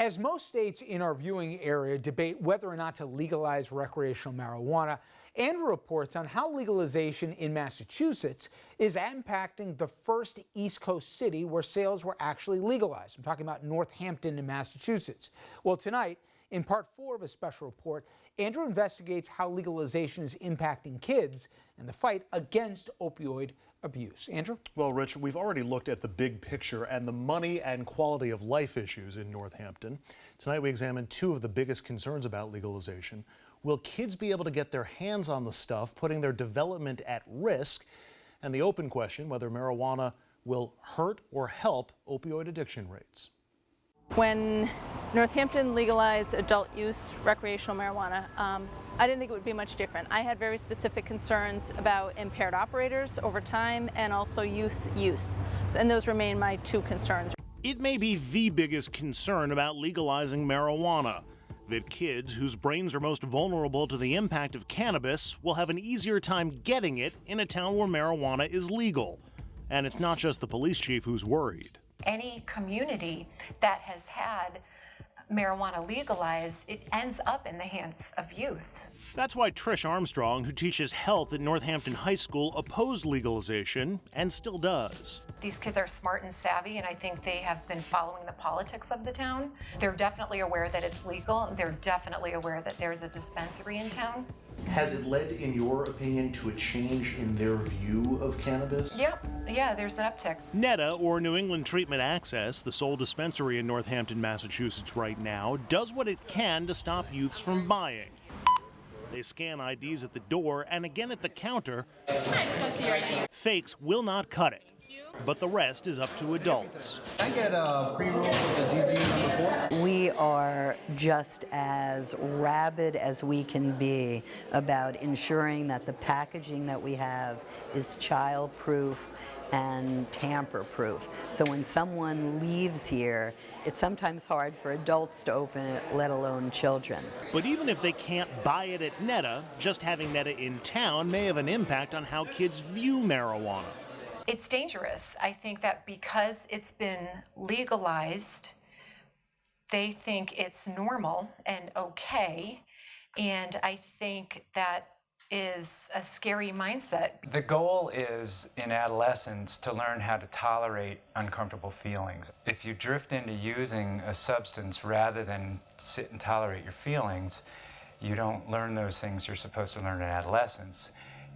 As most states in our viewing area debate whether or not to legalize recreational marijuana, Andrew reports on how legalization in Massachusetts is impacting the first East Coast city where sales were actually legalized. I'm talking about Northampton in Massachusetts. Well, tonight, in part 4 of a special report, Andrew investigates how legalization is impacting kids and the fight against opioid abuse. Andrew? Well, Rich, we've already looked at the big picture and the money and quality of life issues in Northampton. Tonight we examine 2 of the biggest concerns about legalization. Will kids be able to get their hands on the stuff, putting their development at risk? And the open question, whether marijuana will hurt or help opioid addiction rates. When Northampton legalized adult use recreational marijuana, I didn't think it would be much different. I had very specific concerns about impaired operators over time and also youth use. And those remain my 2 concerns. It may be the biggest concern about legalizing marijuana, that kids whose brains are most vulnerable to the impact of cannabis will have an easier time getting it in a town where marijuana is legal. And it's not just the police chief who's worried. Any community that has had marijuana legalized, it ends up in the hands of youth. That's why TRISH Armstrong, who teaches health at Northampton High School, opposed legalization and still does. These kids are smart and savvy, and I think they have been following the politics of the town. They're definitely aware that it's legal. They're definitely aware that there's a dispensary in town. Has it led, in your opinion, to a change in their view of cannabis? Yeah, there's an uptick. NEDA, or New England Treatment Access, the sole dispensary in Northampton, Massachusetts right now, does what it can to stop youths from buying. They scan IDs at the door and again at the counter. I just want to see your ID. Fakes will not cut it, but the rest is up to adults. Can I get a pre-roll with the GG number 4? We are just as rabid as we can be about ensuring that the packaging that we have is child-proof and tamper-proof. So when someone leaves here, it's sometimes hard for adults to open it, let alone children. But even if they can't buy it at NEDA, just having NEDA in town may have an impact on how kids view marijuana. It's dangerous. I think that because it's been legalized, they think it's normal and okay, and I think that is a scary mindset. The goal is, in adolescence, to learn how to tolerate uncomfortable feelings. If you drift into using a substance rather than sit and tolerate your feelings, you don't learn those things you're supposed to learn in adolescence.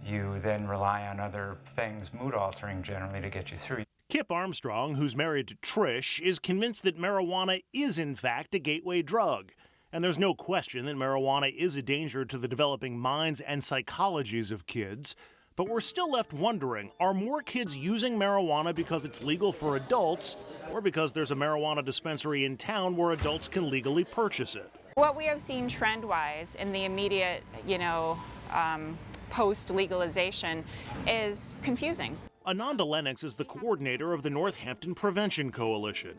You then rely on other things, mood altering generally, to get you through. Kip Armstrong, who's married to Trish, is convinced that marijuana is in fact a gateway drug. And there's no question that marijuana is a danger to the developing minds and psychologies of kids. But we're still left wondering, are more kids using marijuana because it's legal for adults, or because there's a marijuana dispensary in town where adults can legally purchase it? What we have seen trend-wise in the immediate, post-legalization is confusing. ANANDA LENNOX is the coordinator of the Northampton Prevention Coalition.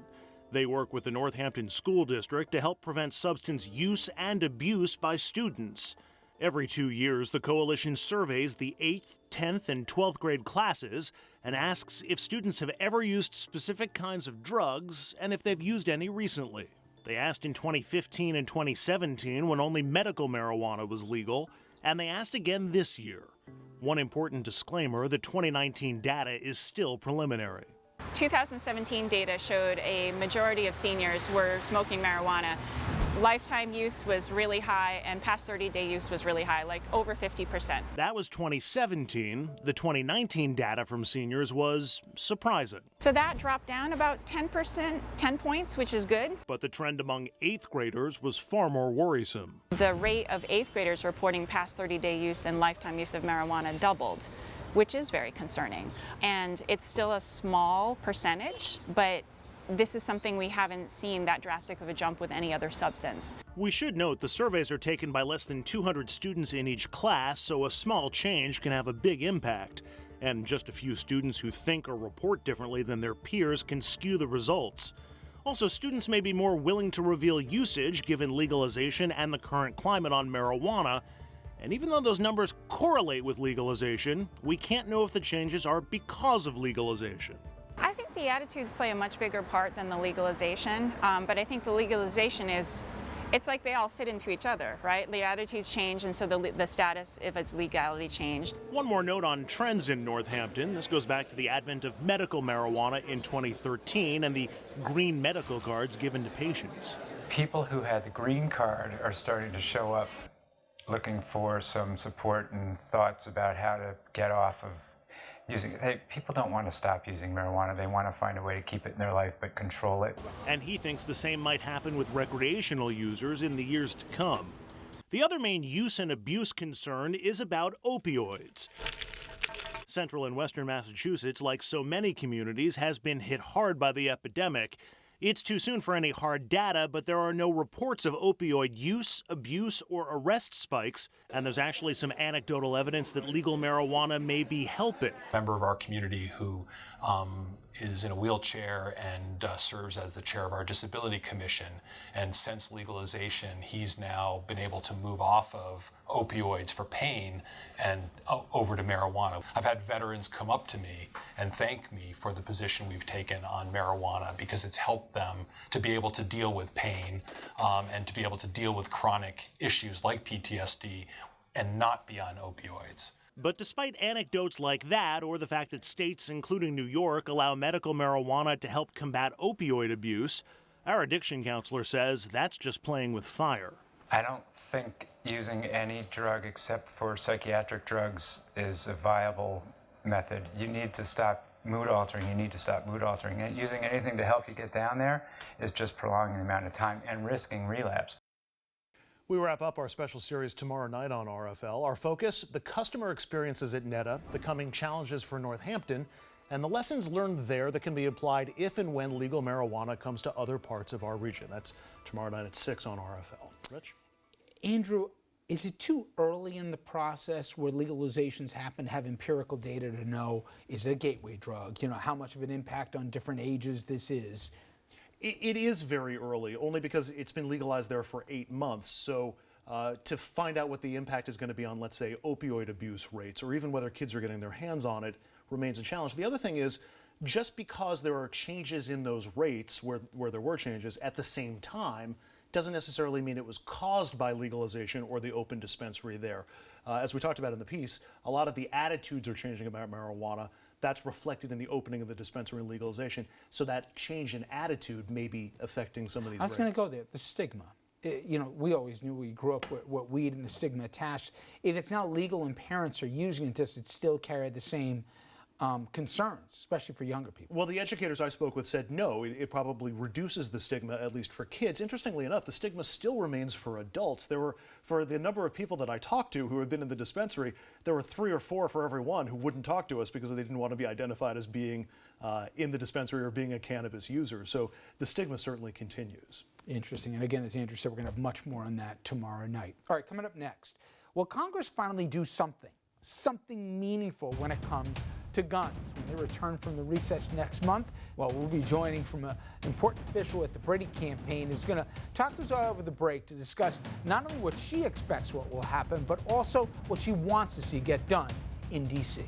They work with the Northampton School District to help prevent substance use and abuse by students. Every 2 years, the coalition surveys the 8th, 10th, and 12th grade classes and asks if students have ever used specific kinds of drugs and if they've used any recently. They asked in 2015 and 2017 when only medical marijuana was legal, and they asked again this year. One important disclaimer, the 2019 data is still preliminary. 2017 data showed a majority of seniors were smoking marijuana. Lifetime use was really high, and past 30-day use was really high, like over 50%. That was 2017. The 2019 data from seniors was surprising. So that dropped down about 10%, 10 points, which is good. But the trend among 8th graders was far more worrisome. The rate of 8th graders reporting past 30-day use and lifetime use of marijuana doubled, which is very concerning. And it's still a small percentage, but this is something we haven't seen that drastic of a jump with any other substance. We should note the surveys are taken by less than 200 students in each class, so a small change can have a big impact. And just a few students who think or report differently than their peers can skew the results. Also, students may be more willing to reveal usage given legalization and the current climate on marijuana. And even though those numbers correlate with legalization, we can't know if the changes are because of legalization. I think the attitudes play a much bigger part than the legalization, but I think the legalization it's like they all fit into each other, right? The attitudes change, and so the status, if it's legality, changed. One more note on trends in Northampton. This goes back to the advent of medical marijuana in 2013 and the green medical cards given to patients. People who had the green card are starting to show up looking for some support and thoughts about how to get off of using it. People don't want to stop using marijuana. They want to find a way to keep it in their life but control it. And he thinks the same might happen with recreational users in the years to come. The other main use and abuse concern is about opioids. Central and western Massachusetts, like so many communities, has been hit hard by the epidemic. It's too soon for any hard data, but there are no reports of opioid use, abuse, or arrest spikes, and there's actually some anecdotal evidence that legal marijuana may be helping. A member of our community who is in a wheelchair and serves as the chair of our disability commission, and since legalization, he's now been able to move off of opioids for pain and over to marijuana. I've had veterans come up to me and thank me for the position we've taken on marijuana because it's helped them to be able to deal with pain and to be able to deal with chronic issues like PTSD and not be on opioids. But despite anecdotes like that, or the fact that states, including New York, allow medical marijuana to help combat opioid abuse, our addiction counselor says that's just playing with fire. I don't think using any drug except for psychiatric drugs is a viable method. You need to stop mood altering. You need to stop mood altering. And using anything to help you get down there is just prolonging the amount of time and risking relapse. We wrap up our special series tomorrow night on RFL. Our focus, the customer experiences at NEDA, the coming challenges for Northampton, and the lessons learned there that can be applied if and when legal marijuana comes to other parts of our region. That's tomorrow night at 6 on RFL. Rich? Andrew, is it too early in the process where legalizations happen to have empirical data to know, is it a gateway drug? You know, how much of an impact on different ages this is? It is very early, only because it's been legalized there for 8 months. So to find out what the impact is going to be on, let's say, opioid abuse rates, or even whether kids are getting their hands on it, remains a challenge. The other thing is, just because there are changes in those rates, where there were changes at the same time, doesn't necessarily mean it was caused by legalization or the open dispensary there. As we talked about in the piece, a lot of the attitudes are changing about marijuana. That's reflected in the opening of the dispensary and legalization. So that change in attitude may be affecting some of these rates. I was going to go there, the stigma. You know, we always knew, we grew up with what weed and the stigma attached. If it's now legal and parents are using it, does it still carry the same concerns, especially for younger people? Well, the educators I spoke with said no, it probably reduces the stigma, at least for kids. Interestingly enough, the stigma still remains for adults. There were, for the number of people that I talked to who had been in the dispensary, there were 3 or 4 for every one who wouldn't talk to us because they didn't want to be identified as being in the dispensary or being a cannabis user. So the stigma certainly continues. Interesting. And again, as Andrew said, we're going to have much more on that tomorrow night. All right, coming up next, will Congress finally do something meaningful when it comes to guns when they return from the recess next month? Well, we'll be joining from an important official at the Brady campaign who's going to talk to us over the break to discuss not only what she expects what will happen, but also what she wants to see get done in D.C.